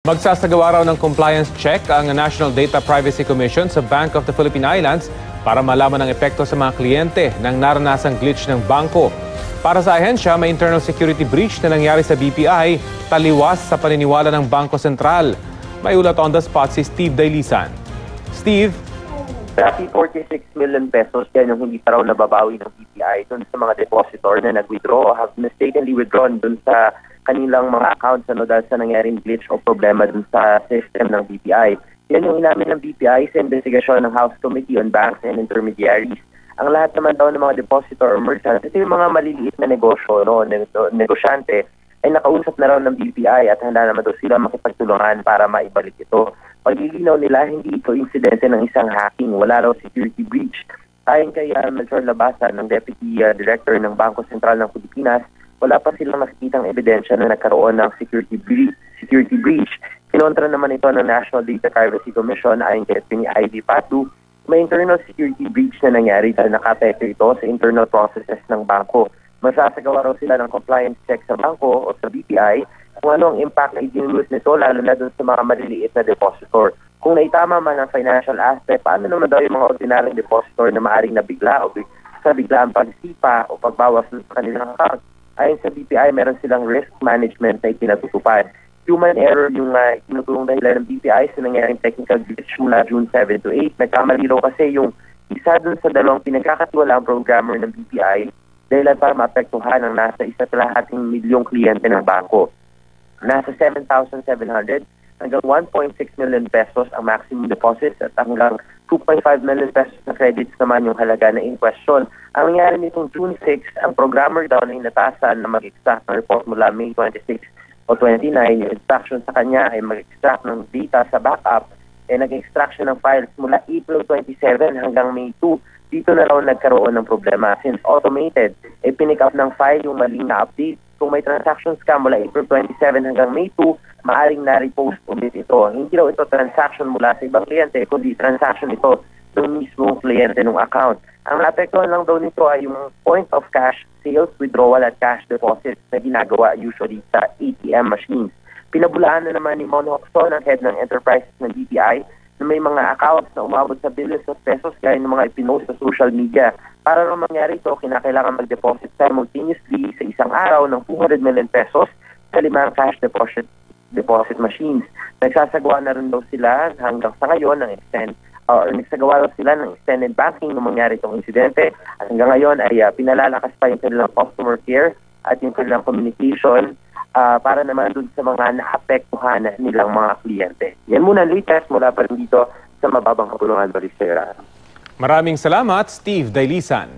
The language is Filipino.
Magsasagawa raw ng compliance check ang National Data Privacy Commission sa Bank of the Philippine Islands para malaman ang epekto sa mga kliyente ng naranasang glitch ng bangko. Para sa ahensya, may internal security breach na nangyari sa BPI, taliwas sa paniniwala ng Bangko Sentral. May ulat on the spot si Steve Dailisan. Steve? 46 million pesos yan yung hindi pa raw nababawi ng BPI dun sa mga depositor na nag-withdraw o have mistakenly withdrawn dun sa kanilang mga accounts dahil sa nangyaring glitch o problema dun sa system ng BPI. Yan yung inamin ng BPI sa investigasyon ng House Committee on Banks and Intermediaries. Ang lahat naman daw ng mga depositor or merchants, ito yung mga maliliit na negosyo, negosyante, ay nakausap na raw ng BPI at handa naman daw sila makipagtulungan para maibalik ito. Paglilinaw nila, hindi ito insidente ng isang hacking, wala raw security breach. Ayon kay Melchor Labasan, ng Deputy Director ng Bangko Sentral ng Pilipinas, wala pa silang nakikitang ebidensya na nagkaroon ng security breach. Kinontra naman ito ng National Data Privacy Commission ayon kay Ivy Patu. May internal security breach na nangyari dahil nakapekto ito sa internal processes ng bangko. Masasagawa raw sila ng compliance check sa bangko o sa BPI kung ano ang impact na idinulot nito lalo na dun sa mga maliliit na depositor. Kung naitama man ang financial aspect, paano naman daw yung mga ordinaryong depositor na maaring nabigla o sa biglaan pagsipa o pagbawas sa kanilang account? Ayon sa BPI, meron silang risk management na ipinatutupad. Human error yung tinutulong dahilan ng BPI sa nangyaring technical glitch mula June 7 to 8. Nagkamali raw kasi yung isa dun sa dalawang pinagkakatiwalaang programmer ng BPI dahilan para maapektuhan ang nasa 1.5 milyong kliyente ng bangko. Nasa 7,700 hanggang 1.6 million pesos ang maximum deposits at hanggang 2.5 million pesos na credits naman yung halaga na in question. Ang nangyari nitong June 6, ang programmer daw na inatasan na mag-extract ng report mula May 26 o 29, yung instruction sa kanya ay mag-extract ng data sa backup, nag-extract siya ng files mula April 27 hanggang May 2. Dito na raw nagkaroon ng problema. Since automated, pinick up ng file yung maling na update. Kung may transaction scam mula April 27 hanggang May 2, maaring na-repost ulit ito. Hindi raw ito transaction mula sa ibang kliyente, kundi transaction ito ng mismong kliyente ng account. Ang naapektuhan lang daw nito ay yung point of cash sales, withdrawal at cash deposits na ginagawa usually sa ATM machines. Pinabulaan na naman ni Mon Hocson, ang head ng enterprises ng BPI, na may mga accounts na umabot sa billions of pesos gaya ng mga ipinost sa social media. Para naman mangyari ito, kinakailangan mag-deposit simultaneously sa isang araw ng 200 million pesos sa 5 cash deposit machines. Nagsasagawa na rin daw sila hanggang sa ngayon ng nagsagawa daw sila ng extended banking nung mangyari itong insidente. At hanggang ngayon ay pinalalakas pa yung kanilang customer care at yung kanilang communication para naman dun sa mga naapektuhan nilang mga kliyente. Yan muna ang latest mula pa rin dito sa Mababang Kapulungan, Balisera. Maraming salamat, Steve Dailisan.